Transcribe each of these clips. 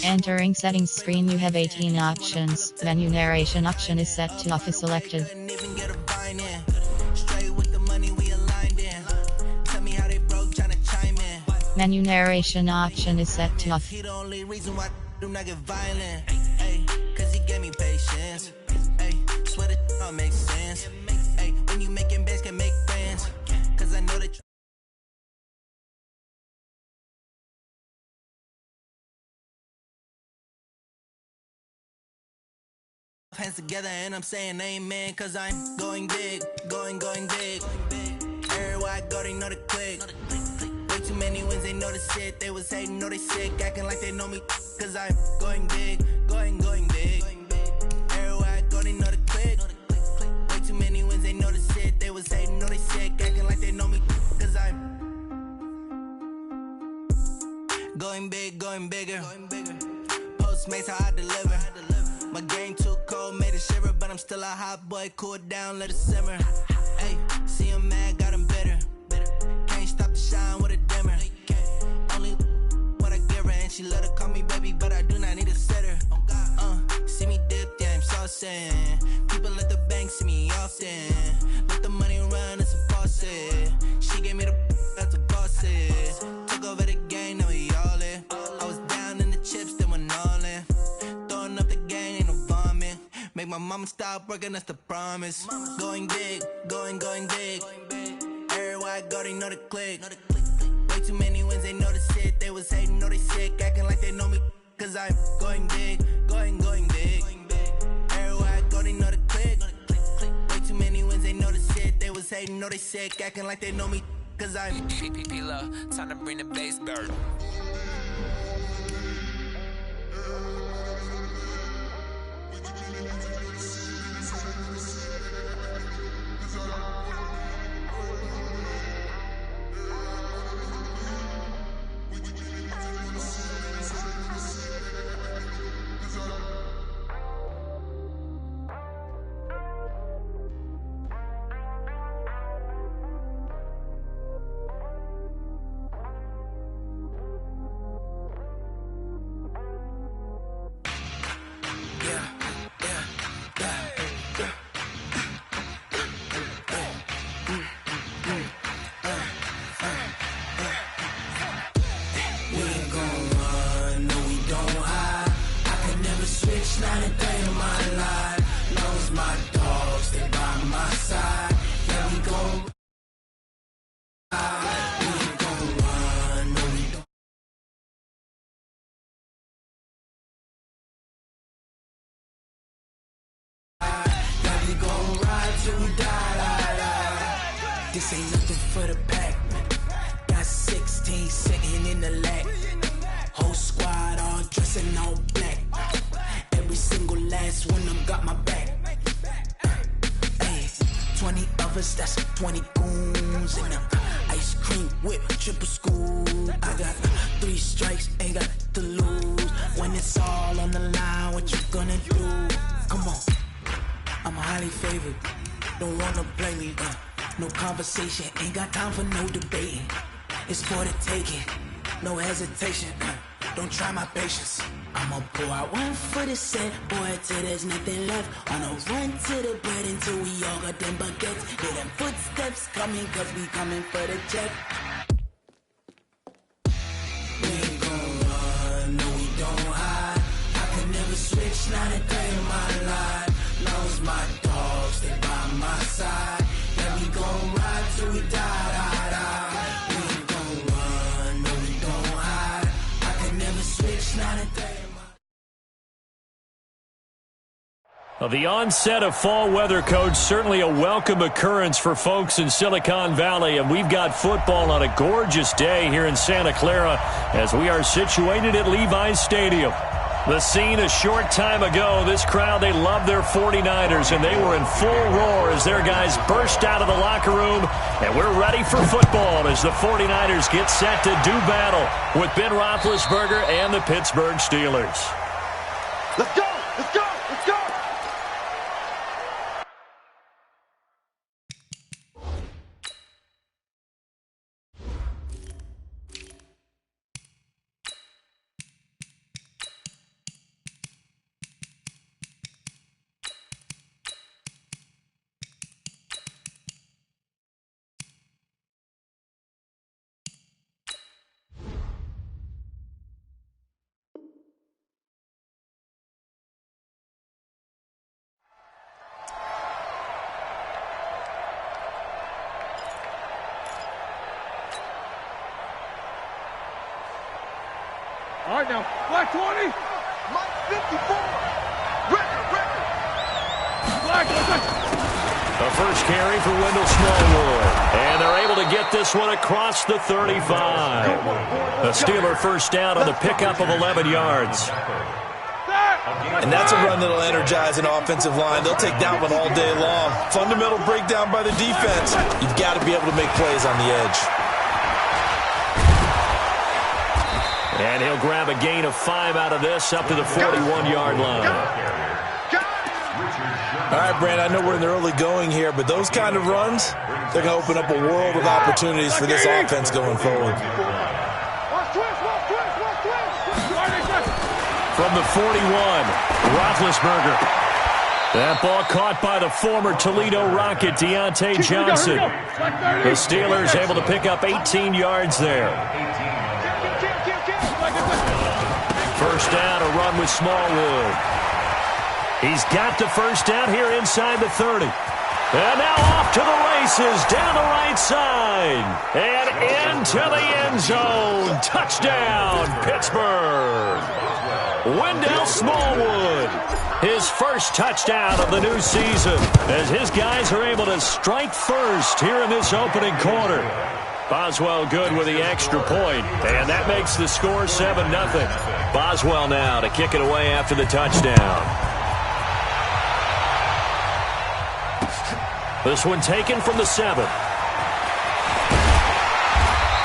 Entering settings screen, you have 18 options. Menu narration option is set to off is selected. Menu narration option is set to off. Hands together and I'm saying amen, cause I'm going big, going big. Everywhere I go, they know the click. Way too many wins, they know the shit. They was hating, know they sick, acting like they know me, cause I'm going big, going big. Everywhere I go, they know the click. Way too many wins, they know the shit. They was hating, know they sick, acting like they know me, cause I'm going big, going bigger. Postmates how I deliver. My game too cold, made it shiver, but I'm still a hot boy, cool it down, let it simmer. Hey, see him mad, got him bitter. Can't stop the shine with a dimmer. Only what I give her, and she let her call me baby, but I do not need a sitter. See me dip, yeah, I'm saucing. People at the bank see me often. Let the money run, it's a faucet. She gave me the that's a boss it. Took over the game, now we all in. I was down in the chips, then went all in. Throwing up the gang, ain't no vomit. Make my mama stop working, that's the promise. Going big, going big. Everywhere I go, they know the click. Way too many wins, they know the shit. They was hating, know they sick, acting like they know me, cause I'm going big, going big. Everywhere I go, they know the click. Way too many wins, they know the shit. They was hating, know they sick, acting like they know me, cause I'm love, time to bring the bass bird. Not a day in my life. Knows my dogs, they by my side. Yeah, we gon' ride. We ain't gon' run, no we don't. Yeah, we gon' ride till we die. This ain't nothing for the pack. Got 16 sitting in the lap. Whole squad all dressing all black. Every single last one of them got my back. Hey, 20 of us, that's 20 goons in them. Ice cream whip, triple scoop. I got 3 strikes, ain't got to lose. When it's all on the line, what you gonna do? Come on, I'm highly favored. Don't wanna blame me. No conversation, ain't got time for no debating. It's for the taking, no hesitation. Don't try my patience. I'ma pour out one for the set, boy, till there's nothing left. On a run to the bread until we all got them baguettes. Hear them footsteps coming, cause we coming for the check. We ain't gon' run, no we don't hide. I can never switch, not a day in my life. Knows my dogs, they by my side. Yeah, we gon' ride till we die. We ain't gon' run, no we don't hide. I can never switch, not a day. Well, the onset of fall weather, Coach, certainly a welcome occurrence for folks in Silicon Valley, and we've got football on a gorgeous day here in Santa Clara as we are situated at Levi's Stadium. The scene a short time ago, this crowd, they love their 49ers, and they were in full roar as their guys burst out of the locker room, and we're ready for football as the 49ers get set to do battle with Ben Roethlisberger and the Pittsburgh Steelers. Let's go! Let's go! Let's go! All right, now, black 20. Mike 54. Record. Black, The first carry for Wendell Smallwood. And they're able to get this one across the 35. A Steeler first down on the pickup of 11 yards. And that's a run that'll energize an offensive line. They'll take that one all day long. Fundamental breakdown by the defense. You've got to be able to make plays on the edge. And he'll grab a gain of 5 out of this up to the 41-yard line. All right, Brand, I know we're in the early going here, but those kind of runs, they're going to open up a world of opportunities for this offense going forward. From the 41, Roethlisberger. That ball caught by the former Toledo Rocket, Deontay Johnson. The Steelers able to pick up 18 yards there. First down, a run with Smallwood. He's got the first down here inside the 30. And now off to the races, down the right side. And into the end zone. Touchdown, Pittsburgh. Wendell Smallwood. His first touchdown of the new season as his guys are able to strike first here in this opening quarter. Boswell good with the extra point, and that makes the score 7-0. Boswell now to kick it away after the touchdown. This one taken from the 7.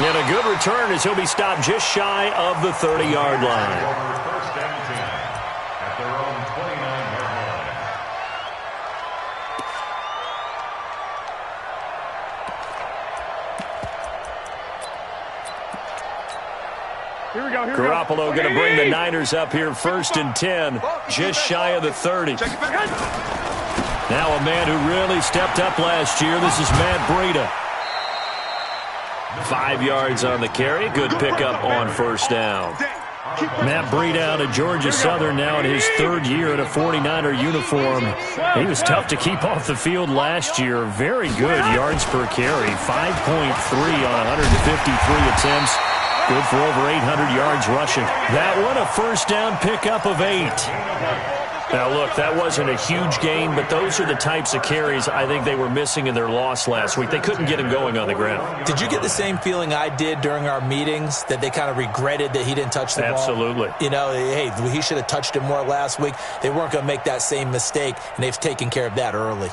And a good return as he'll be stopped just shy of the 30-yard line. Garoppolo going to bring the Niners up here 1st and 10, just shy of the 30. Now a man who really stepped up last year. This is Matt Breida. 5 yards on the carry. Good pickup on first down. Matt Breida out of Georgia Southern now in his 3rd year in a 49er uniform. He was tough to keep off the field last year. Very good yards per carry. 5.3 on 153 attempts. Good for over 800 yards rushing. That one a first down pickup of 8. Now, look, that wasn't a huge gain, but those are the types of carries I think they were missing in their loss last week. They couldn't get him going on the ground. Did you get the same feeling I did during our meetings, that they kind of regretted that he didn't touch the ball? Absolutely. You know, hey, he should have touched it more last week. They weren't going to make that same mistake, and they've taken care of that early.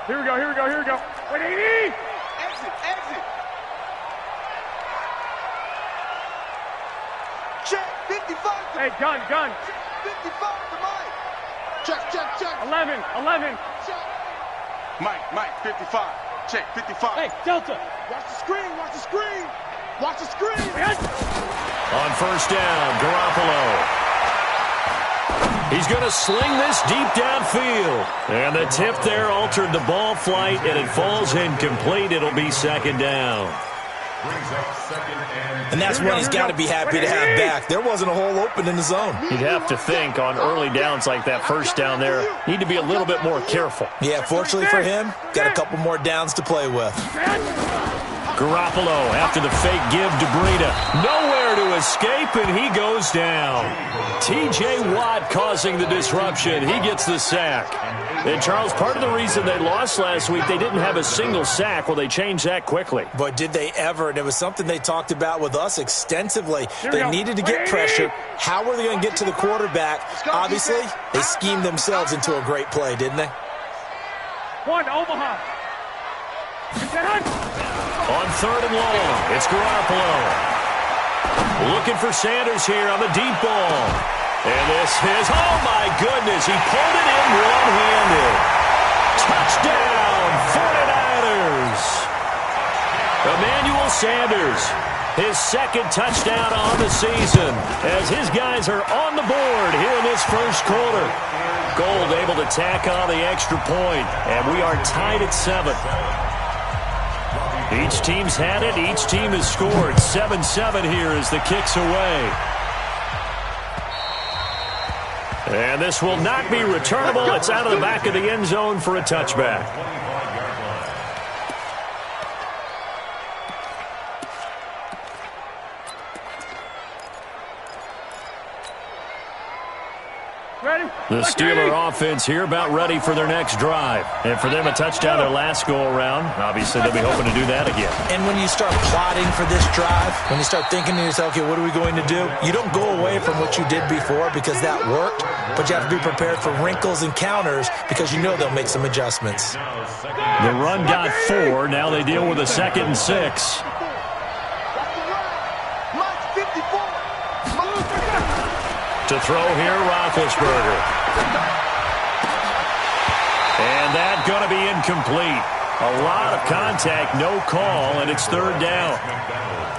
Here we go. Wait, 80! Exit! Check, 55. Hey, gun. 55 to Mike. Check. 11. Check. Mike, 55. Check, 55. Hey, Delta. Watch the screen. On first down, Garoppolo. He's going to sling this deep downfield. And the tip there altered the ball flight, and it falls incomplete. It'll be 2nd down. And that's one he's got to be happy to have back. There wasn't a hole open in the zone. You'd have to think on early downs like that first down there, need to be a little bit more careful. Yeah, fortunately for him, got a couple more downs to play with. Garoppolo after the fake give to Breida. Nowhere Nowhere to escape, and he goes down. T.J. Watt causing the disruption. He gets the sack. And, Charles, part of the reason they lost last week, they didn't have a single sack. Well, they changed that quickly. But did they ever? And it was something they talked about with us extensively. They needed to get pressure. How were they going to get to the quarterback? Obviously, they schemed themselves into a great play, didn't they? One, Omaha. On 3rd and long, it's Garoppolo. Looking for Sanders here on the deep ball. And this is, oh my goodness, he pulled it in one-handed. Touchdown, 49ers. Emmanuel Sanders, his second touchdown on the season, as his guys are on the board here in this first quarter. Gold able to tack on the extra point, and we are tied at 7. Each team's had it. Each team has scored. 7-7 here as the kick's away. And this will not be returnable. It's out of the back of the end zone for a touchback. The Steeler offense here about ready for their next drive. And for them, a touchdown their last go-around. Obviously, they'll be hoping to do that again. And when you start plotting for this drive, when you start thinking to yourself, okay, what are we going to do? You don't go away from what you did before because that worked, but you have to be prepared for wrinkles and counters because you know they'll make some adjustments. The run got 4. Now they deal with a 2nd and 6. To throw here, Roethlisberger. And that's going to be incomplete. A lot of contact, no call, and it's 3rd down.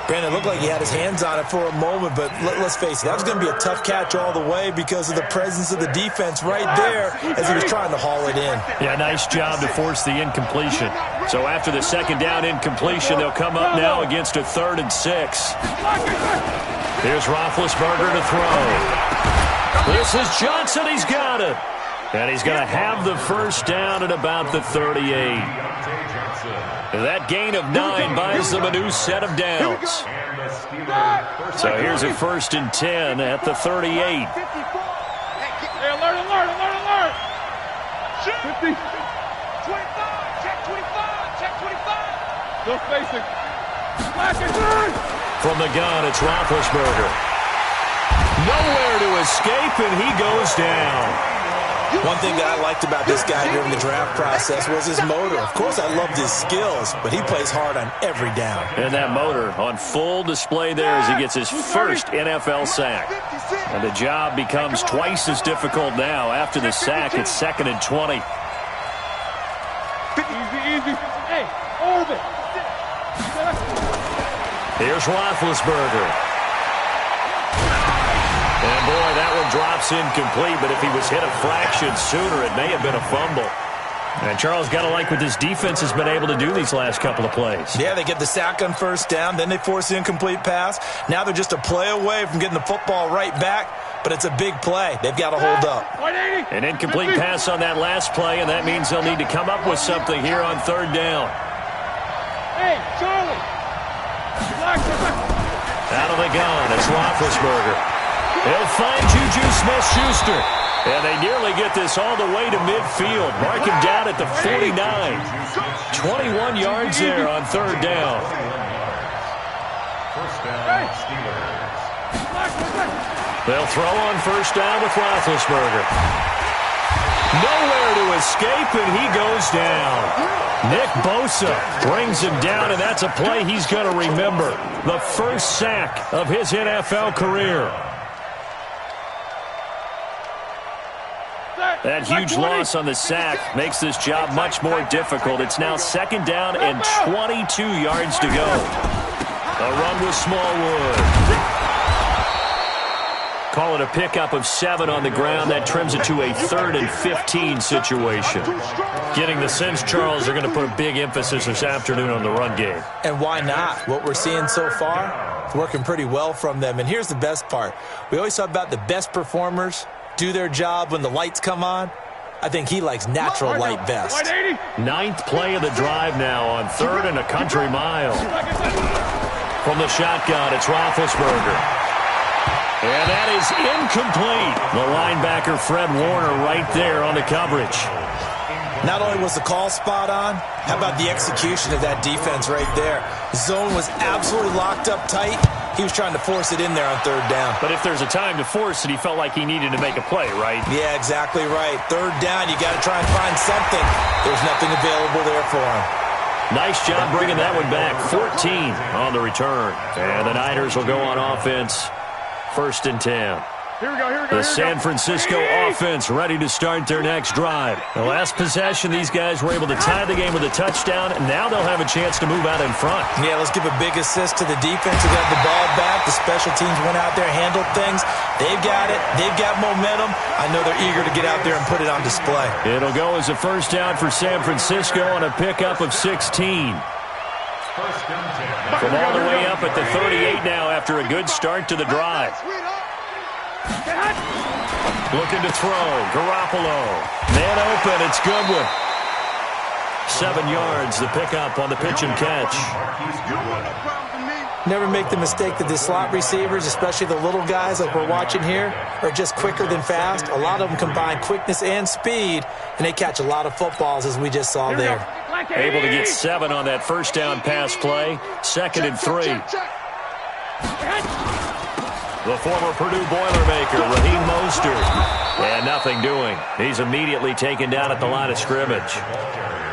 Brandon, it looked like he had his hands on it for a moment, but let's face it, that was going to be a tough catch all the way because of the presence of the defense right there as he was trying to haul it in. Yeah, nice job to force the incompletion. So after the 2nd down incompletion, they'll come up now against a 3rd and 6. Here's Roethlisberger to throw. This is Johnson. He's got it. And he's going to have the first down at about the 38. That gain of 9 buys them a new set of downs. So here's a 1st and 10 at the 38. Hey, alert. 50. 25. Check 25. Still facing. From the gun, it's Roethlisberger. Nowhere to escape, and he goes down. One thing that I liked about this guy during the draft process was his motor. Of course, I loved his skills, but he plays hard on every down. And that motor on full display there as he gets his first NFL sack. And the job becomes twice as difficult now. After the sack, it's 2nd and 20. Easy. Hey, orbit. Here's Roethlisberger. And, boy, that one drops incomplete, but if he was hit a fraction sooner, it may have been a fumble. And Charles, got to like what this defense has been able to do these last couple of plays. Yeah, they get the sack on 1st down, then they force the incomplete pass. Now they're just a play away from getting the football right back, but it's a big play. They've got to hold up. An incomplete pass on that last play, and that means they'll need to come up with something here on 3rd down. Hey, Charlie. Out of the gun, it's Roethlisberger. He'll find Juju Smith-Schuster. And they nearly get this all the way to midfield. Mark him down at the 49. 21 yards there on 3rd down. They'll throw on 1st down with Roethlisberger. Nowhere to escape, and he goes down. Nick Bosa brings him down, and that's a play he's going to remember. The first sack of his NFL career. That huge loss on the sack makes this job much more difficult. It's now 2nd down and 22 yards to go. A run with Smallwood. Call it a pickup of 7 on the ground. That trims it to a 3rd and 15 situation. Getting the sense, Charles, they're going to put a big emphasis this afternoon on the run game. And why not? What we're seeing so far, it's working pretty well from them. And here's the best part. We always talk about the best performers do their job when the lights come on. I think he likes natural light best. 9th play of the drive now on 3rd and a country mile. From the shotgun, it's Roethlisberger. And that is incomplete. The linebacker, Fred Warner, right there on the coverage. Not only was the call spot on, how about the execution of that defense right there? Zone was absolutely locked up tight. He was trying to force it in there on third down. But if there's a time to force it, he felt like he needed to make a play, right? Yeah, exactly right. Third down, you got to try and find something. There's nothing available there for him. Nice job bringing that one back. 14 on the return. And the Niners will go on offense. 1st and 10. Here we go. The San Francisco offense ready to start their next drive. The last possession, these guys were able to tie the game with a touchdown, and now they'll have a chance to move out in front. Yeah, let's give a big assist to the defense who got the ball back. The special teams went out there, handled things. They've got it. They've got momentum. I know they're eager to get out there and put it on display. It'll go as a first down for San Francisco on a pickup of 16. From all the way up at the 38 now after a good start to the drive. Looking to throw. Garoppolo. Man open. It's Goodwin. 7 yards, the pickup on the pitch and catch. Never make the mistake that the slot receivers, especially the little guys like we're watching here, are just quicker than fast. A lot of them combine quickness and speed, and they catch a lot of footballs, as we just saw there. Able to get 7 on that first down pass play. 2nd and 3. The former Purdue Boilermaker, Raheem Mostert. And nothing doing. He's immediately taken down at the line of scrimmage.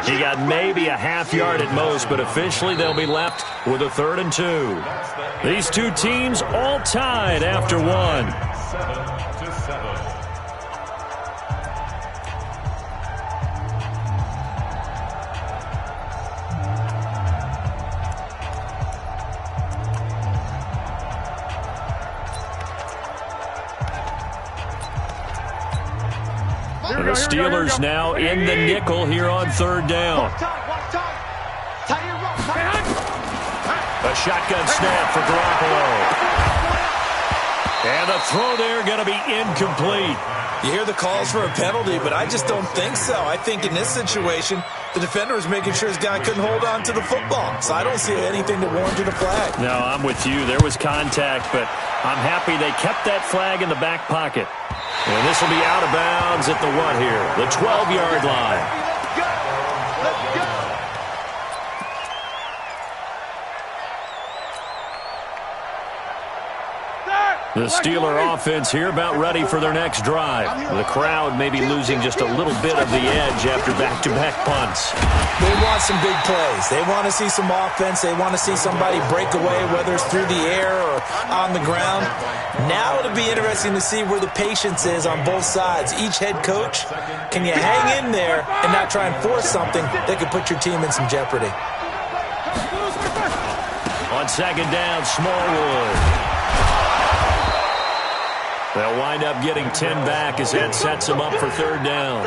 He got maybe a half yard at most, but officially they'll be left with a 3rd and 2. These two teams all tied after one. 7-7. The Steelers now in the nickel here on 3rd down. A shotgun snap for Garoppolo. And the throw there going to be incomplete. You hear the calls for a penalty, but I just don't think so. I think in this situation, the defender was making sure his guy couldn't hold on to the football. So I don't see anything to warrant a flag. No, I'm with you. There was contact, but I'm happy they kept that flag in the back pocket. And this will be out of bounds at the what here? The 12-yard line. The Steeler offense here about ready for their next drive. The crowd may be losing just a little bit of the edge after back-to-back punts. They want some big plays. They want to see some offense. They want to see somebody break away, whether it's through the air or on the ground. Now it'll be interesting to see where the patience is on both sides. Each head coach, can you hang in there and not try and force something that could put your team in some jeopardy? On 2nd down, Smallwood. They'll wind up getting 10 back as that sets them up for 3rd down.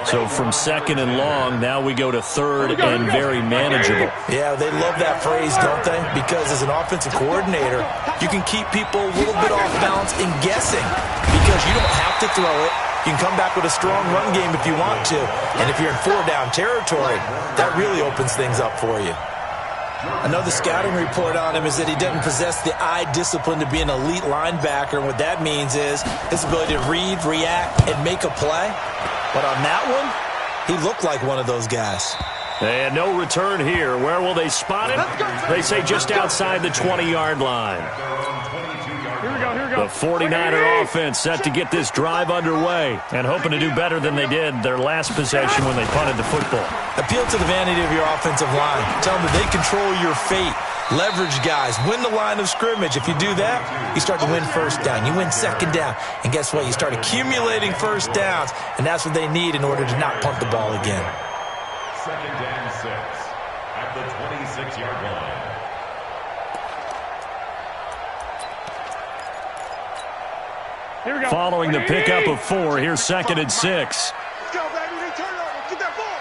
So from 2nd and long, now we go to 3rd and very manageable. Yeah, they love that phrase, don't they? Because as an offensive coordinator, you can keep people a little bit off balance and guessing because you don't have to throw it. You can come back with a strong run game if you want to. And if you're in 4-down territory, that really opens things up for you. Another scouting report on him is that he doesn't possess the eye discipline to be an elite linebacker. And what that means is his ability to read, react, and make a play. But on that one, he looked like one of those guys. And no return here. Where will they spot him? They say just outside the 20-yard line. The 49er offense set to get this drive underway and hoping to do better than they did their last possession when they punted the football. Appeal to the vanity of your offensive line. Tell them that they control your fate. Leverage guys. Win the line of scrimmage. If you do that, you start to win 1st down. You win 2nd down. And guess what? You start accumulating 1st downs, and that's what they need in order to not punt the ball again. 2nd and 6 at the 26-yard line. Following the pickup of 4, here's 2nd and 6. Let's go, baby. They turn over. Get that ball.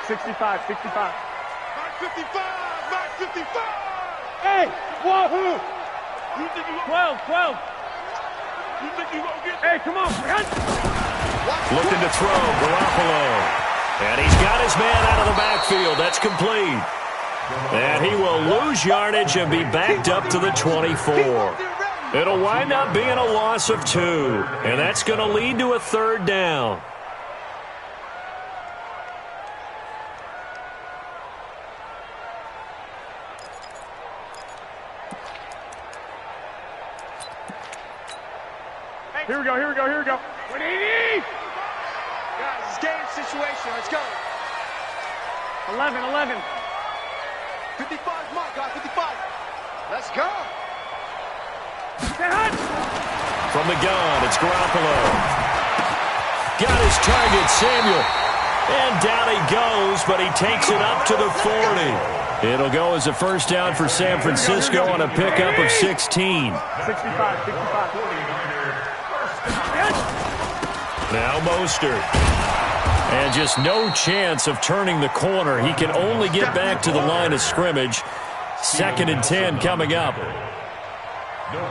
65. 55. Hey, wahoo. You think you 12. You think you gonna get? Hey, come on. Looking to throw, Garoppolo. And he's got his man out of the backfield. That's complete. And he will lose yardage and be backed up to the 24. It'll wind up being a loss of 2, and that's going to lead to a 3rd down. Here we go. 180! Guys, it's game situation. Let's go. 11. 55, Mike, guys, 55. Let's go. From the gun, it's Garoppolo. Got his target, Samuel. And down he goes, but he takes it up to the 40. It'll go as a 1st down for San Francisco on a pickup of 16. 65. Now Mostert. And just no chance of turning the corner. He can only get back to the line of scrimmage. 2nd and 10 coming up.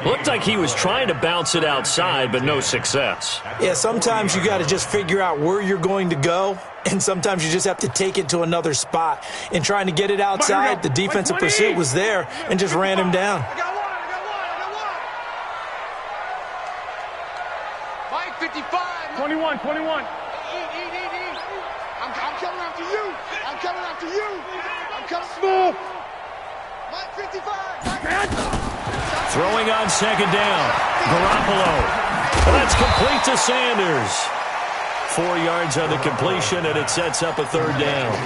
Looked like he was trying to bounce it outside, but no success. Yeah, sometimes you got to just figure out where you're going to go, and sometimes you just have to take it to another spot. In trying to get it outside, the defensive pursuit was there and just ran him down. I got one. Mike, 55. 21. Eat. I'm coming after you. I'm coming smooth. Mike, 55. Throwing on 2nd down. Garoppolo. That's complete to Sanders. 4 yards on the completion, and it sets up a 3rd down.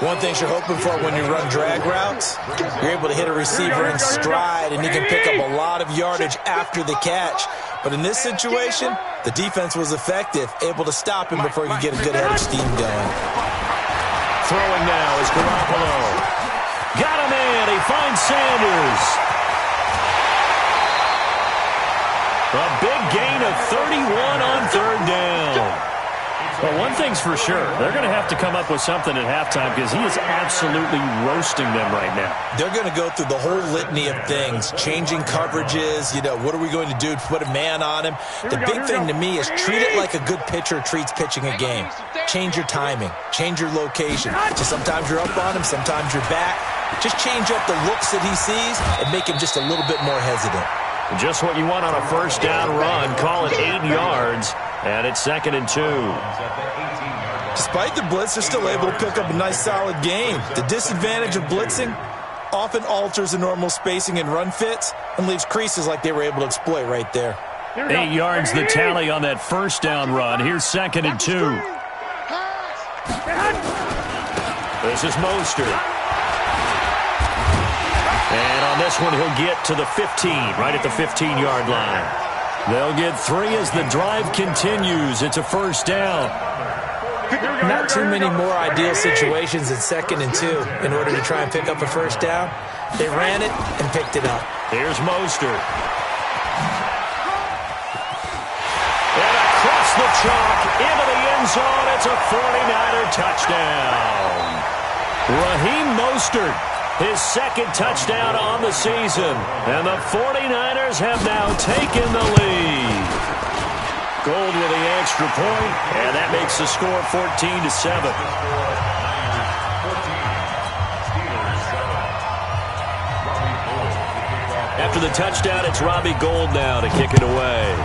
One thing you're hoping for when you run drag routes, you're able to hit a receiver in stride, and he can pick up a lot of yardage after the catch. But in this situation, the defense was effective, able to stop him before he could get a good head of steam going. Throwing now is Garoppolo. Got him in. He finds Sanders. A big gain of 31 on 3rd down. Well, one thing's for sure. They're going to have to come up with something at halftime because he is absolutely roasting them right now. They're going to go through the whole litany of things, changing coverages, what are we going to do to put a man on him? The big thing to me is treat it like a good pitcher treats pitching a game. Change your timing, change your location. So sometimes you're up on him, sometimes you're back. Just change up the looks that he sees and make him just a little bit more hesitant. Just what you want on a 1st down run. Call it 8 yards, and it's 2nd and 2. Despite the blitz, they're still able to pick up a nice, solid gain. The disadvantage of blitzing often alters the normal spacing and run fits and leaves creases like they were able to exploit right there. 8 yards the tally on that 1st down run. Here's 2nd and 2. This is Mostert. And on this one, he'll get to the 15, right at the 15-yard line. They'll get 3 as the drive continues. It's a 1st down. Not too many more ideal situations in 2nd and 2 in order to try and pick up a 1st down. They ran it and picked it up. Here's Mostert. And across the chalk, into the end zone. It's a 49er touchdown. Raheem Mostert. His 2nd touchdown on the season. And the 49ers have now taken the lead. Gold with the extra point, and that makes the score 14-7. After the touchdown, it's Robbie Gould now to kick it away.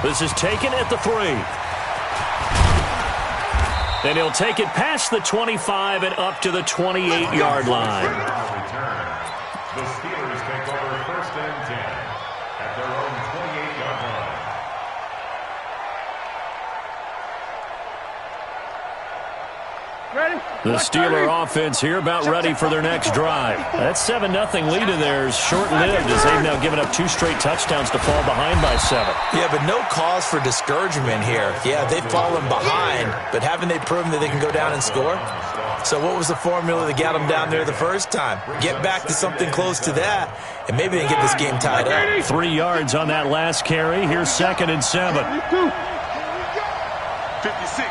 This is taken at the 3. Then he'll take it past the 25 and up to the 28-yard line. The Steelers take over 1st and 10 at their own 28-yard line. Ready? The Steeler offense here about ready for their next drive. That 7-0 lead of theirs short-lived as they've now given up 2 straight touchdowns to fall behind by 7. Yeah, but no cause for discouragement here. Yeah, they've fallen behind, but haven't they proven that they can go down and score? So what was the formula that got them down there the first time? Get back to something close to that, and maybe they can get this game tied up. 3 yards on that last carry. Here's 2nd and 7. 56.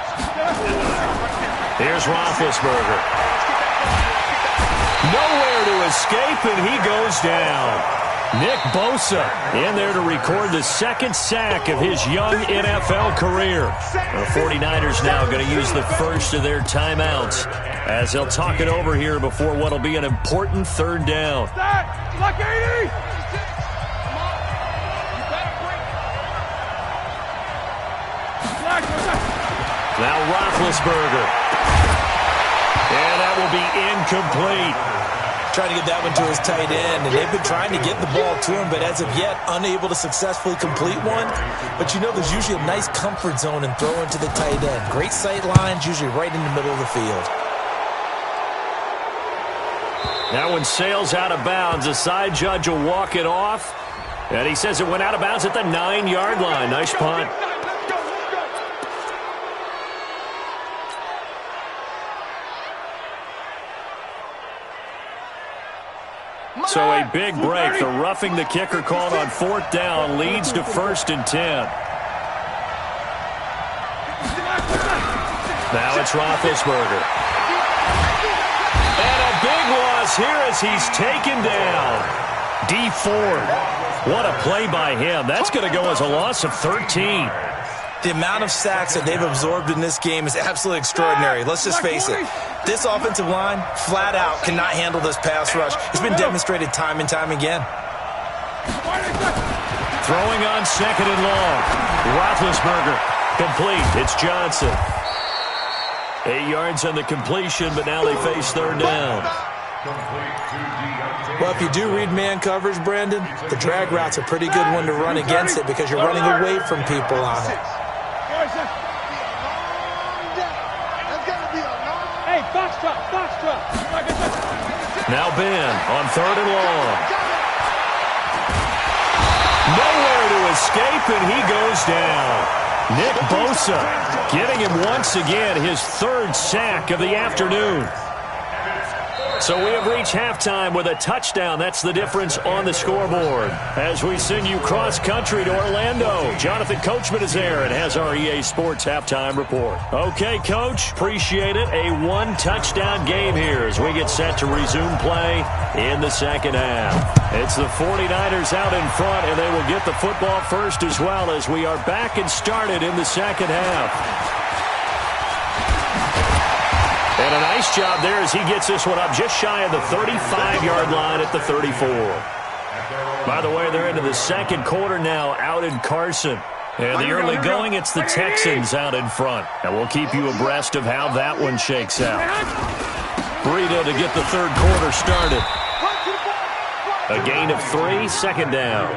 Here's Roethlisberger. Nowhere to escape, and he goes down. Nick Bosa in there to record the second sack of his young NFL career. The 49ers now going to use the first of their timeouts as they'll talk it over here before what will be an important third down. Like 80! Now Roethlisberger. And that will be incomplete. Trying to get that one to his tight end, and they've been trying to get the ball to him, but as of yet, unable to successfully complete one. But you know there's usually a nice comfort zone in throwing to the tight end. Great sight lines, usually right in the middle of the field. That one sails out of bounds. The side judge will walk it off, and he says it went out of bounds at the 9-yard line. Nice punt. So a big break. The roughing the kicker called on fourth down leads to 1st and 10. Now it's Roethlisberger. And a big loss here as he's taken down. D Ford. What a play by him. That's going to go as a loss of 13. The amount of sacks that they've absorbed in this game is absolutely extraordinary. Let's just face it. This offensive line, flat out, cannot handle this pass rush. It's been demonstrated time and time again. Throwing on 2nd and long. Roethlisberger. Complete. It's Johnson. 8 yards on the completion, but now they face 3rd down. Well, if you do read man coverage, Brandon, the drag route's a pretty good one to run against it because you're running away from people on it. Hey, box drop. Now Ben on 3rd and long. Nowhere to escape, and he goes down. Nick Bosa getting him once again his 3rd sack of the afternoon. So we have reached halftime with a touchdown. That's the difference on the scoreboard. As we send you cross-country to Orlando, Jonathan Coachman is there and has our EA Sports halftime report. Okay, Coach, appreciate it. A 1-touchdown game here as we get set to resume play in the second half. It's the 49ers out in front, and they will get the football first as well as we are back and started in the second half. And a nice job there as he gets this one up just shy of the 35-yard line at the 34. By the way, they're into the second quarter now out in Carson. And the early going, it's the Texans out in front. And we'll keep you abreast of how that one shakes out. Burrito to get the third quarter started. A gain of 3, 2nd down.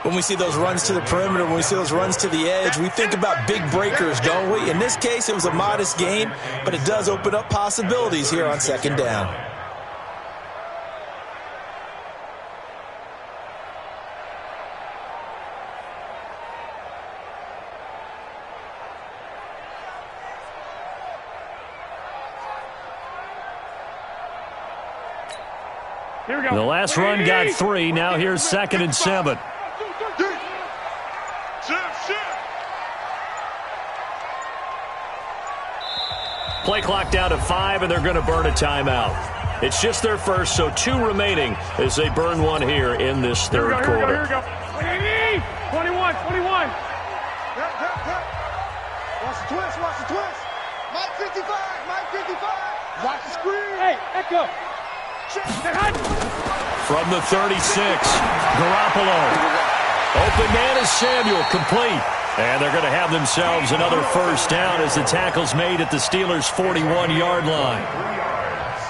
When we see those runs to the perimeter, when we see those runs to the edge, we think about big breakers, don't we? In this case, it was a modest gain, but it does open up possibilities here on 2nd down. Here we go. The last run got 3. Now here's 2nd and 7. Play clock down to 5, and they're going to burn a timeout. It's just their first, so 2 remaining as they burn one here in this third quarter. Here we go. 21. Watch the twist. Mike 55. Watch the screen. Hey, Echo. From the 36, Garoppolo. Open man is Samuel, complete. And they're going to have themselves another first down as the tackle's made at the Steelers' 41-yard line.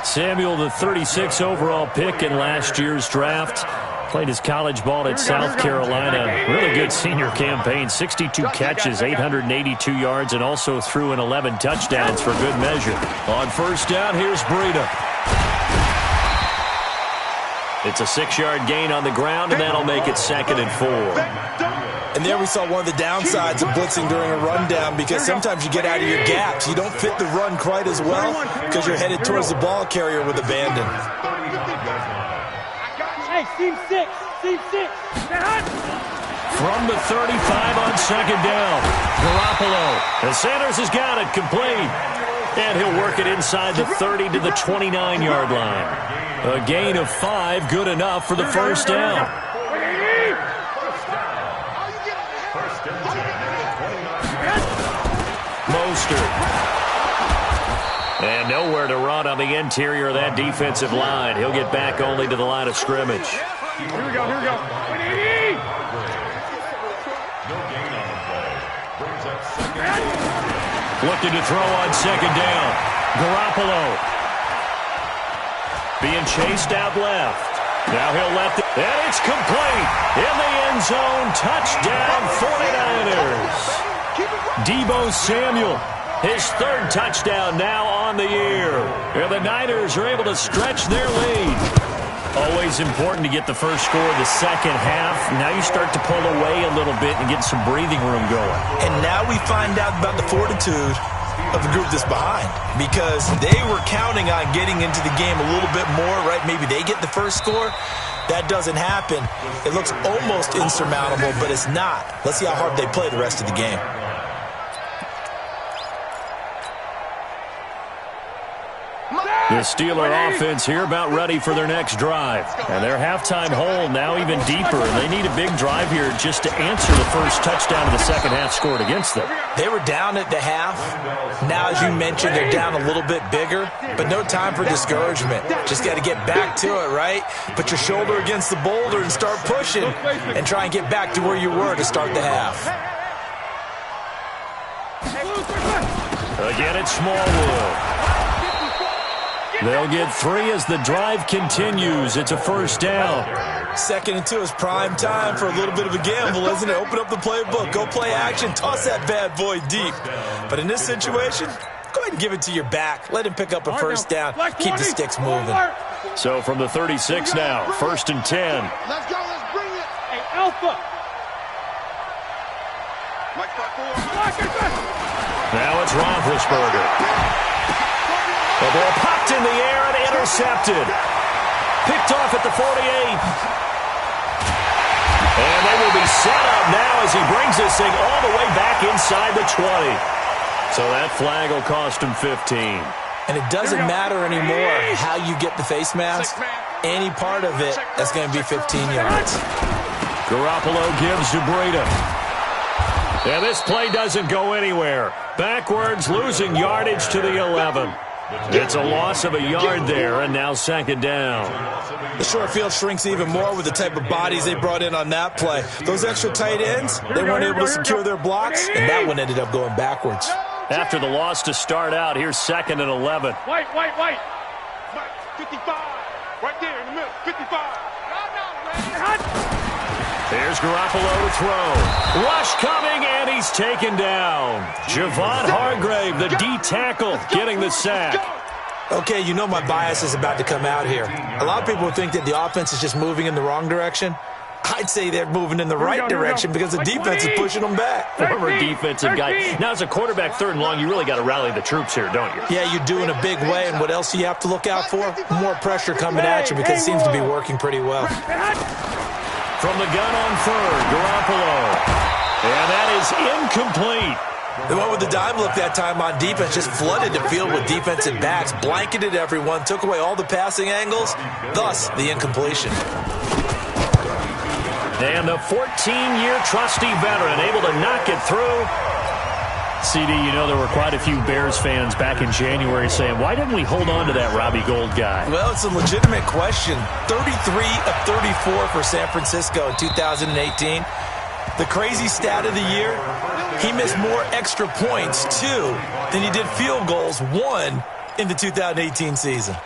Samuel, the 36 overall pick in last year's draft, played his college ball at South Carolina. Really good senior campaign, 62 catches, 882 yards, and also threw in 11 touchdowns for good measure. On first down, here's Burrito. It's a 6-yard gain on the ground, and that'll make it 2nd and 4. And there we saw one of the downsides of blitzing during a rundown because sometimes you get out of your gaps. You don't fit the run quite as well because you're headed towards the ball carrier with abandon. Hey, seam 6. From the 35 on 2nd down, Garoppolo. And Sanders has got it complete. And he'll work it inside the 30 to the 29-yard line. A gain of 5, good enough for the first down. Mostert. And nowhere to run on the interior of that defensive line. He'll get back only to the line of scrimmage. Here we go, here we go. Looking to throw on second down. Garoppolo. Being chased out left. Now he'll let the... And it's complete. In the end zone. Touchdown 49ers. Deebo Samuel. His third touchdown now on the year. And the Niners are able to stretch their lead. Always important to get the first score of the second half. Now you start to pull away a little bit and get some breathing room going. And now we find out about the fortitude of the group that's behind, because they were counting on getting into the game a little bit more, right? Maybe they get the first score. That doesn't happen. It looks almost insurmountable, but it's not. Let's see how hard they play the rest of the game. The Steeler offense here about ready for their next drive. And their halftime hole now even deeper. And they need a big drive here just to answer the first touchdown of the second half scored against them. They were down at the half. Now, as you mentioned, they're down a little bit bigger. But no time for discouragement. Just got to get back to it, right? Put your shoulder against the boulder and start pushing. And try and get back to where you were to start the half. Again, it's Smallwood. They'll get 3 as the drive continues. It's a first down. 2nd and 2 is prime time for a little bit of a gamble, isn't it? Open up the playbook. Go play action. Toss that bad boy deep. But in this situation, go ahead and give it to your back. Let him pick up a first down. Keep the sticks moving. So from the 36 now, 1st and 10. Let's go, let's bring it. Hey, Alpha. Now it's Roethlisberger. The ball popped in the air and intercepted. Picked off at the 48. And they will be set up now as he brings this thing all the way back inside the 20. So that flag will cost him 15. And it doesn't matter anymore how you get the face mask. Any part of it, that's going to be 15 yards. Garoppolo gives to Breida. And this play doesn't go anywhere. Backwards, losing yardage to the 11. It's a loss of a yard there, and now 2nd down. The short field shrinks even more with the type of bodies they brought in on that play. Those extra tight ends, they weren't able to secure their blocks, and that one ended up going backwards. After the loss to start out, here's 2nd and 11. White. 55. Right there in the middle. 55. There's Garoppolo to throw. Rush coming, and he's taken down. Javon Hargrave, the D tackle, getting the sack. Okay, you know my bias is about to come out here. A lot of people would think that the offense is just moving in the wrong direction. I'd say they're moving in the right direction because the defense is pushing them back. Former defensive guy. Now, as a quarterback, 3rd and long, you really got to rally the troops here, don't you? Yeah, you do in a big way. And what else do you have to look out for? More pressure coming at you because it seems to be working pretty well. From the gun on 3rd, Garoppolo. And that is incomplete. The one with the dime look that time on defense just flooded the field with defensive backs, blanketed everyone, took away all the passing angles, thus the incompletion. And the 14-year trusty veteran able to knock it through. CD, you know there were quite a few Bears fans back in January saying, why didn't we hold on to that Robbie Gould guy? Well, it's a legitimate question. 33 of 34 for San Francisco in 2018. The crazy stat of the year, he missed more extra points, 2, than he did field goals, 1, in the 2018 season.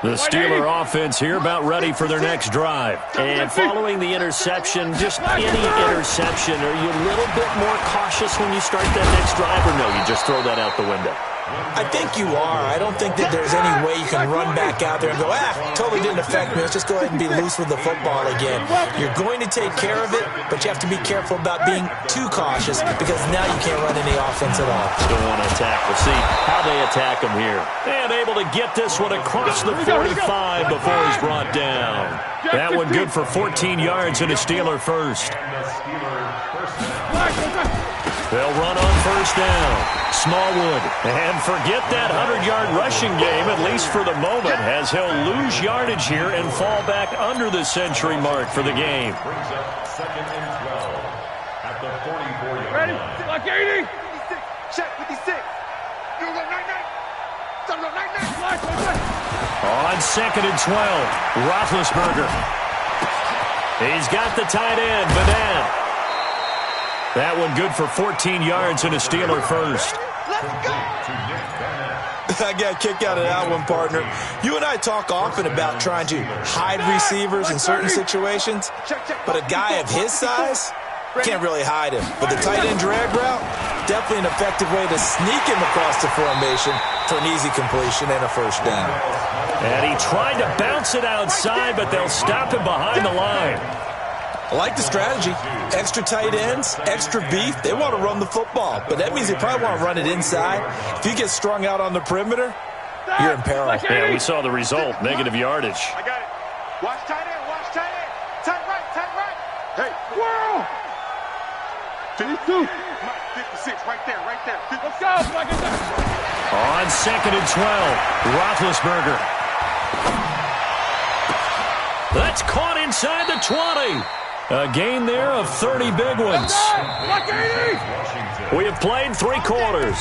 The Steeler offense here about ready for their next drive. And following the interception, just any interception, are you a little bit more cautious when you start that next drive, or no, you just throw that out the window? I think you are. I don't think that there's any way you can run back out there and go, totally didn't affect me. Let's just go ahead and be loose with the football again. You're going to take care of it, but you have to be careful about being too cautious because now you can't run any offense at all. Still want to attack. We'll see how they attack him here. And able to get this one across the 45 before he's brought down. That one good for 14 yards and a Steeler first. They'll run on first down. Smallwood. And forget that 100-yard rushing game, at least for the moment, as he'll lose yardage here and fall back under the century mark for the game. Brings up 2nd and 12 at the 44-yard Ready? line. Like 80. 56. Check 56. You go 99. Son of 99. On 2nd and 12, Roethlisberger. He's got the tight end, Banan. That one good for 14 yards and a Steeler first. Let's go. I got a kick out of that one, partner. You and I talk often about trying to hide receivers in certain situations, but a guy of his size can't really hide him. But the tight end drag route, definitely an effective way to sneak him across the formation for an easy completion and a first down. And he tried to bounce it outside, but they'll stop him behind the line. I like the strategy. Extra tight ends, extra beef. They want to run the football, but that means they probably want to run it inside. If you get strung out on the perimeter, you're in peril. Yeah, we saw the result, negative yardage. I got it. Watch tight end. Watch tight end. Tight right. Tight right. Hey, whirl. 52. Mike, 56. Right there. Right there. Let's go. Like I said. On 2nd and 12, Roethlisberger. That's caught inside the 20. A gain there of 30 big ones. We have played 3 quarters.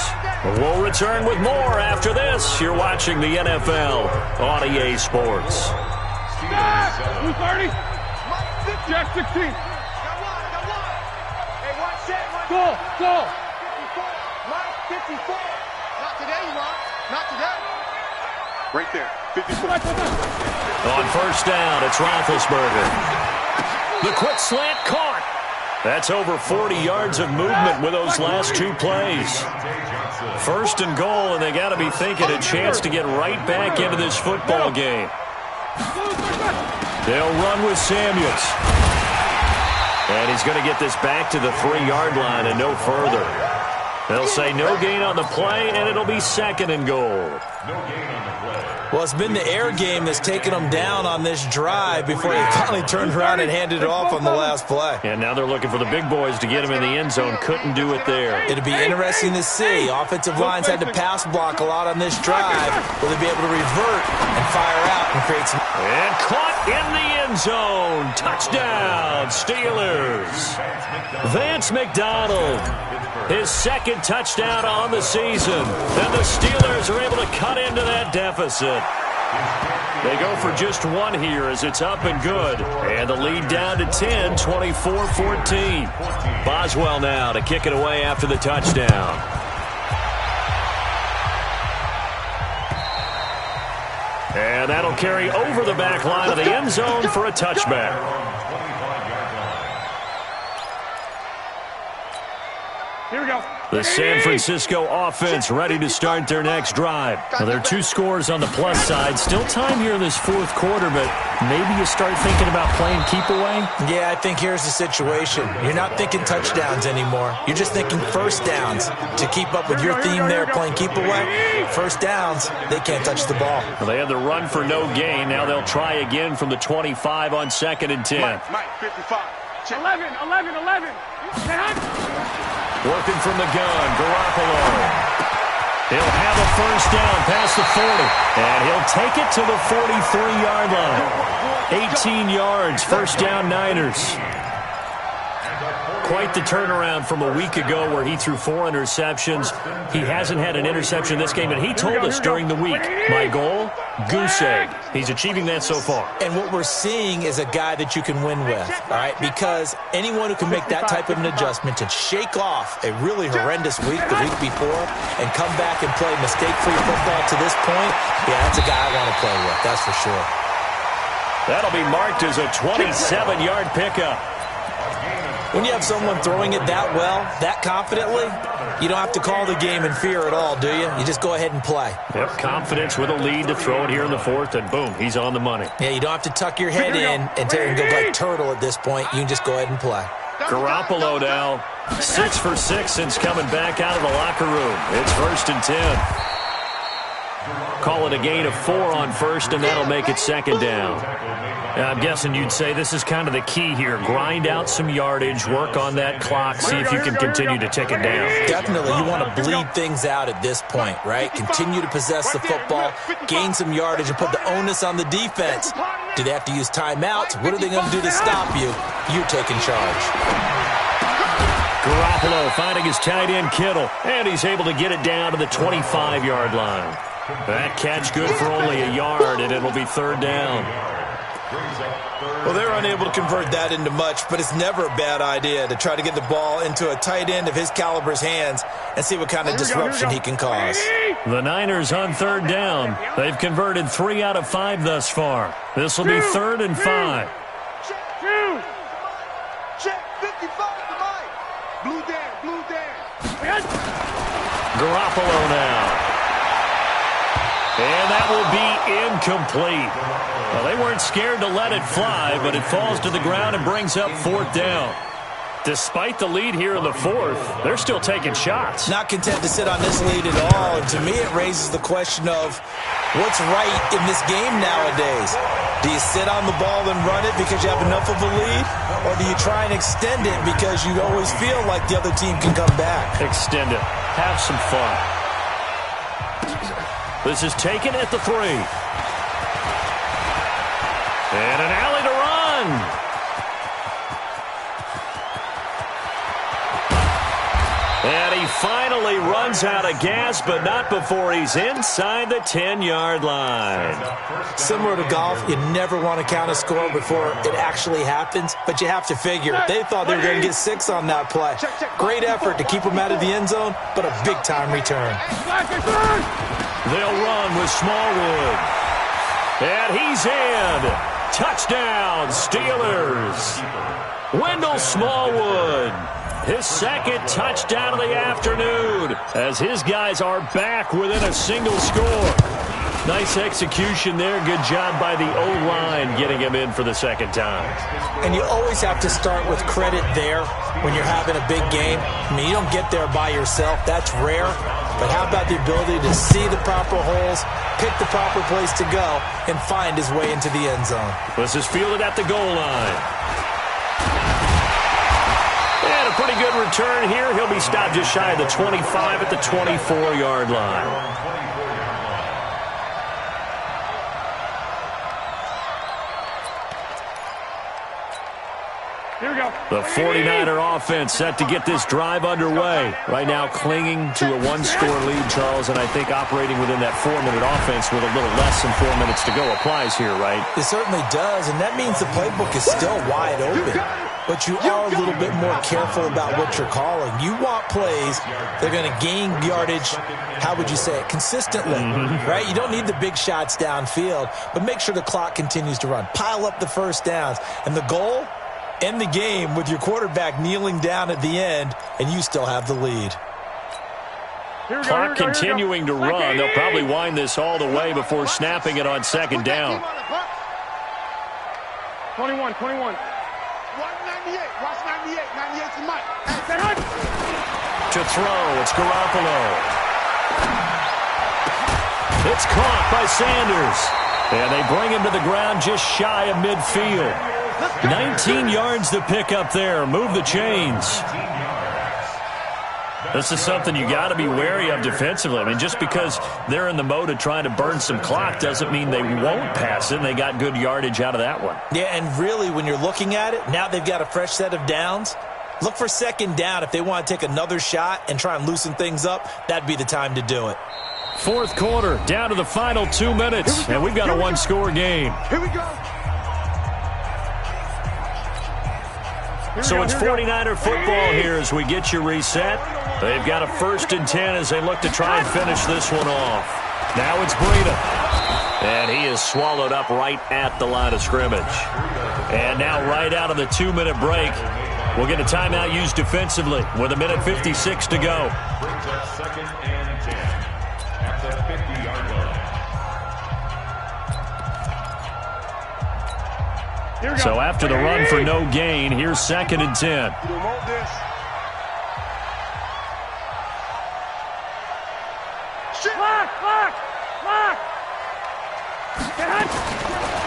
We'll return with more after this. You're watching the NFL on EA Sports. 230. Jack 16. Got one. Hey, watch that. Go. 54. Mike, 54. Not today, Mark. Not today. Right there. 54. On first down, it's Roethlisberger. The quick slant caught. That's over 40 yards of movement with those last 2 plays. First and goal, and they got to be thinking a chance to get right back into this football game. They'll run with Samuels. And he's going to get this back to the 3-yard line and no further. They'll say no gain on the play, and it'll be 2nd and goal. No gain on the play. Well, it's been the air game that's taken them down on this drive before they finally turned around and handed it off on the last play. And now they're looking for the big boys to get him in the end zone. Couldn't do it there. It'll be interesting to see. Offensive lines had to pass block a lot on this drive. Will they be able to revert and fire out and create some... And caught in the end zone. Touchdown, Steelers. Vance McDonald. His 2nd touchdown on the season. And the Steelers are able to cut into that deficit. They go for just 1 here as it's up and good. And the lead down to 10, 24-14. Boswell now to kick it away after the touchdown. And that'll carry over the back line of the end zone for a touchback. Here we go. The San Francisco offense ready to start their next drive. Well, there are 2 scores on the plus side. Still time here in this 4th quarter, but maybe you start thinking about playing keep away? Yeah, I think here's the situation. You're not thinking touchdowns anymore. You're just thinking first downs. To keep up with your theme there, playing keep away, first downs, they can't touch the ball. Well, they had the run for no gain. Now they'll try again from the 25 on 2nd and 10. Mike, 55. 11. Working from the gun, Garoppolo. He'll have a first down past the 40, and he'll take it to the 43-yard line. 18 yards, first down Niners. Quite the turnaround from a week ago where he threw 4 interceptions. He hasn't had an interception this game, and he told us during the week, my goal, goose egg. He's achieving that so far. And what we're seeing is a guy that you can win with, all right? Because anyone who can make that type of an adjustment to shake off a really horrendous week the week before and come back and play mistake-free football to this point, yeah, that's a guy I want to play with, that's for sure. That'll be marked as a 27-yard pickup. When you have someone throwing it that well, that confidently, you don't have to call the game in fear at all, do you? You just go ahead and play. Yep, confidence with a lead to throw it here in the fourth, and boom, he's on the money. Yeah, you don't have to tuck your head in and go like turtle at this point. You can just go ahead and play. Garoppolo now, 6 for 6 since coming back out of the locker room. It's 1st and 10. Call it a gain of 4 on first, and that'll make it 2nd down. I'm guessing you'd say this is kind of the key here. Grind out some yardage, work on that clock, see if you can continue to tick it down. Definitely. You want to bleed things out at this point, right? Continue to possess the football, gain some yardage, and put the onus on the defense. Do they have to use timeouts? What are they going to do to stop you? You're taking charge. Garoppolo finding his tight end Kittle, and he's able to get it down to the 25-yard line. That catch good for only a yard, and it'll be 3rd down. Well, they're unable to convert that into much, but it's never a bad idea to try to get the ball into a tight end of his caliber's hands and see what kind of disruption he can cause. The Niners on 3rd down. They've converted 3 out of 5 thus far. This will be 3rd and 5. Check 55 to Mike. Blue down. Garoppolo now. And that will be incomplete. Well, they weren't scared to let it fly, but it falls to the ground and brings up 4th down. Despite the lead here in the 4th, they're still taking shots. Not content to sit on this lead at all, and to me it raises the question of what's right in this game nowadays. Do you sit on the ball and run it because you have enough of a lead, or do you try and extend it because you always feel like the other team can come back? Extend it. Have some fun. This is taken at the 3. And an alley to run. And he finally runs out of gas, but not before he's inside the 10-yard line. Similar to golf, you never want to count a score before it actually happens, but you have to figure. They thought they were going to get 6 on that play. Great effort to keep them out of the end zone, but a big-time return. They'll run with Smallwood. And he's in. Touchdown, Steelers. Wendell Smallwood. His 2nd touchdown of the afternoon as his guys are back within a single score. Nice execution there. Good job by the O-line getting him in for the 2nd time. And you always have to start with credit there when you're having a big game. I mean, you don't get there by yourself. That's rare. But how about the ability to see the proper holes, pick the proper place to go, and find his way into the end zone? This is fielded at the goal line. And a pretty good return here. He'll be stopped just shy of the 25 at the 24-yard line. Here we go. The 49er offense set to get this drive underway. Right now clinging to a 1-score lead, Charles, and I think operating within that 4-minute offense with a little less than 4 minutes to go applies here, right? It certainly does, and that means the playbook is still wide open. But you are a little bit more careful about what you're calling. You want plays that are going to gain yardage, how would you say it, consistently, right? You don't need the big shots downfield, but make sure the clock continues to run. Pile up the first downs. And the goal? End the game with your quarterback kneeling down at the end, and you still have the lead. Clock continuing to run. They'll probably wind this all the way before snapping it on 2nd down. 21. 198. Watch 98. 98 to Mike. To throw, it's Garoppolo. It's caught by Sanders. And they bring him to the ground just shy of midfield. 19 yards to pick up there. Move the chains. This is something you got to be wary of defensively. I mean, just because they're in the mode of trying to burn some clock doesn't mean they won't pass it. And they got good yardage out of that one. Yeah, and really, when you're looking at it, now they've got a fresh set of downs. Look for 2nd down. If they want to take another shot and try and loosen things up, that'd be the time to do it. 4th quarter, down to the final 2 minutes, and we've got a 1-score game. Here we go. So it's 49er football here as we get you reset. They've got a 1st and 10 as they look to try and finish this one off. Now it's Breida. And he is swallowed up right at the line of scrimmage. And now right out of the 2-minute break, We'll get a timeout used defensively with 1:56 to go. Brings up 2nd and 10 at the 50-yard line. So after the run for no gain, here's 2nd and 10.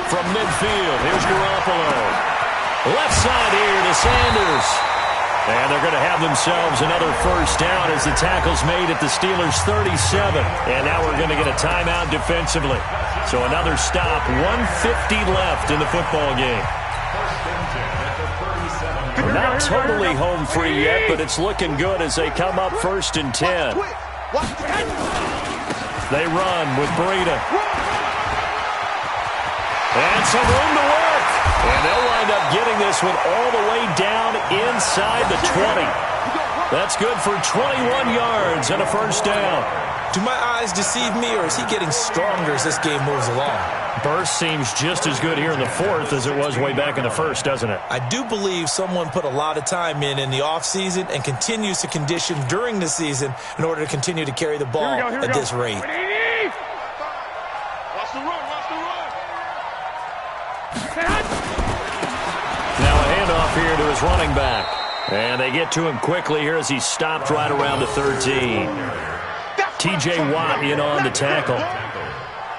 From midfield, here's Garoppolo. Left side here to Sanders. And they're going to have themselves another first down as the tackle's made at the Steelers' 37. And now we're going to get a timeout defensively. So another stop, 1:50 left in the football game. Not totally home free yet, but it's looking good as they come up 1st and 10. They run with Breida. And some room to work. And they'll wind up getting this one all the way down inside the 20. That's good for 21 yards and a first down. Do my eyes deceive me, or is he getting stronger as this game moves along? Burst seems just as good here in the 4th as it was way back in the 1st, doesn't it? I do believe someone put a lot of time in the offseason and continues to condition during the season in order to continue to carry the ball at this rate. Watch the run, watch the run. Now a handoff here to his running back. And they get to him quickly here as he's stopped right around the 13. T.J. Watt in on the tackle.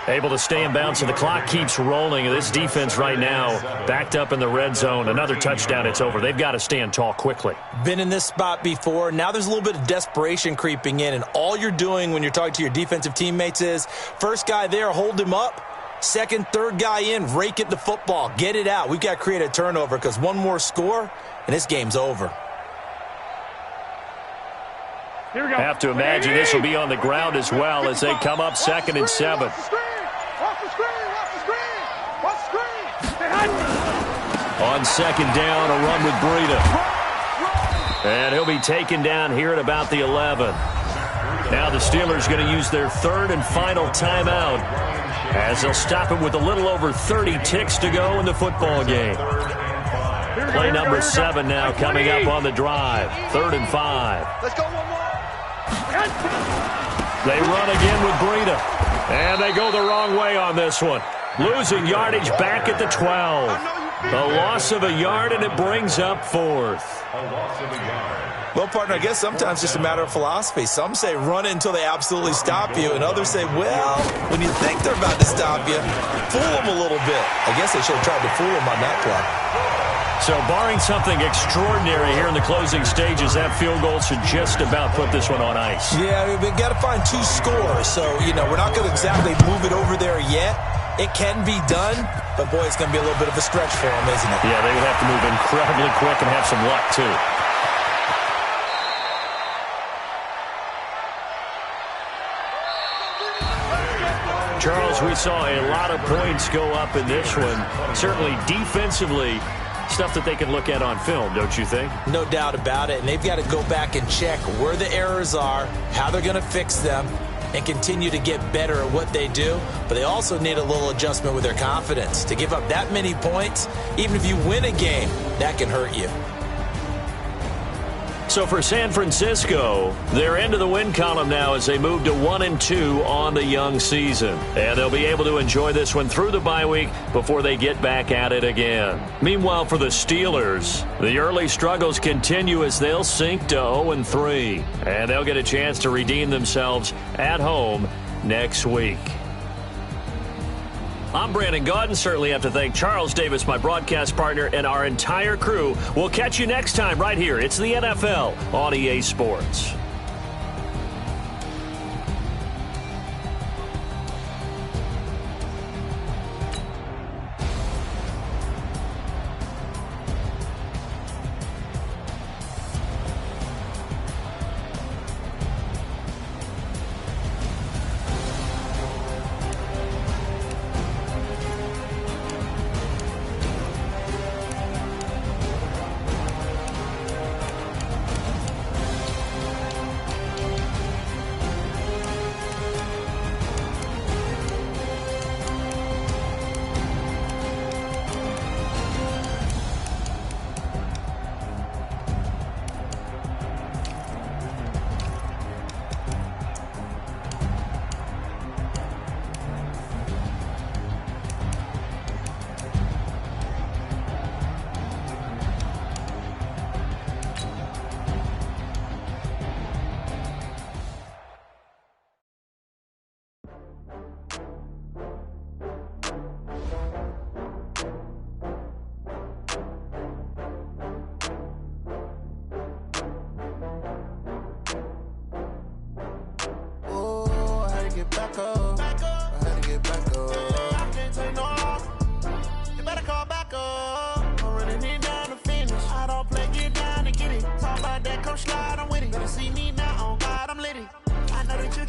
Able to stay in bounds, so the clock keeps rolling. This defense right now backed up in the red zone. Another touchdown, it's over. They've got to stand tall quickly. Been in this spot before. Now there's a little bit of desperation creeping in, and all you're doing when you're talking to your defensive teammates is, first guy there, hold him up. Second, third guy in, rake at the football. Get it out. We've got to create a turnover because one more score, and this game's over. Here we go. Have to imagine this will be on the ground as well as they come up 2nd and 7. Watch the screen, watch the screen, watch the screen. On 2nd down, a run with Breida. And he'll be taken down here at about the 11. Now the Steelers going to use their 3rd and final timeout as they'll stop it with a little over 30 ticks to go in the football game. Play number 7 now coming up on the drive. 3rd and 5. Let's go one more. They run again with Breida. And they go the wrong way on this one. Losing yardage back at the 12. A loss of a yard, and it brings up 4th. Well, partner, I guess sometimes it's just a matter of philosophy. Some say run it until they absolutely stop you, and others say, well, when you think they're about to stop you, fool them a little bit. I guess they should have tried to fool them on that play. So barring something extraordinary here in the closing stages, that field goal should just about put this one on ice. Yeah, we've got to find 2 scores. So, we're not going to exactly move it over there yet. It can be done, but, boy, it's going to be a little bit of a stretch for them, isn't it? Yeah, they would have to move incredibly quick and have some luck, too. Charles, we saw a lot of points go up in this one. Certainly defensively, stuff that they can look at on film, don't you think? No doubt about it. And they've got to go back and check where the errors are, how they're going to fix them, and continue to get better at what they do. But they also need a little adjustment with their confidence. To give up that many points, even if you win a game, that can hurt you. So for San Francisco, they're into the win column now as they move to 1-2 on the young season. And they'll be able to enjoy this one through the bye week before they get back at it again. Meanwhile, for the Steelers, the early struggles continue as they'll sink to 0-3. And they'll get a chance to redeem themselves at home next week. I'm Brandon Gaudin. Certainly have to thank Charles Davis, my broadcast partner, and our entire crew. We'll catch you next time right here. It's the NFL on EA Sports.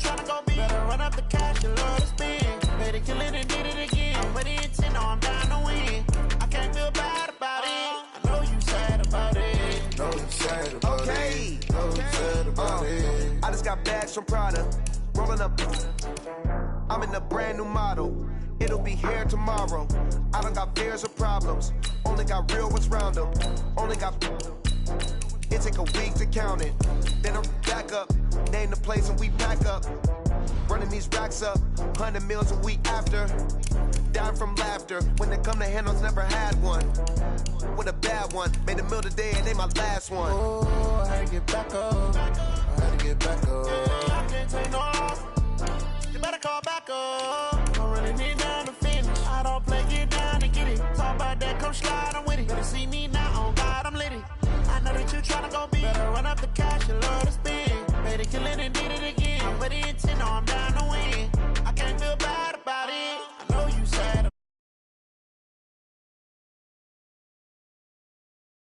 tryna go big. Better run up the cash, you love to spend. Better kill it and did it again. I'm with it, no, I'm down to win. I can't feel bad about it. I know you sad about it. Know you sad about it. Know you sad about it. I just got bags from Prada. Rolling up. I'm in a brand new model. It'll be here tomorrow. I don't got fears or problems. Only got real ones round them. Only got. It take a week to count it. Then I'm back up. Name the place and we pack up. Running these racks up. 100 meals a week after. Down from laughter. When they come to handles, never had one. With a bad one. Made a meal today and they my last one. Oh, I had to get back up. I had to get back up. I can't take no loss. You better call back up. I'm really need down to finish. I don't play, get down to get it. Talk about that, come slide, I'm with it. Better see me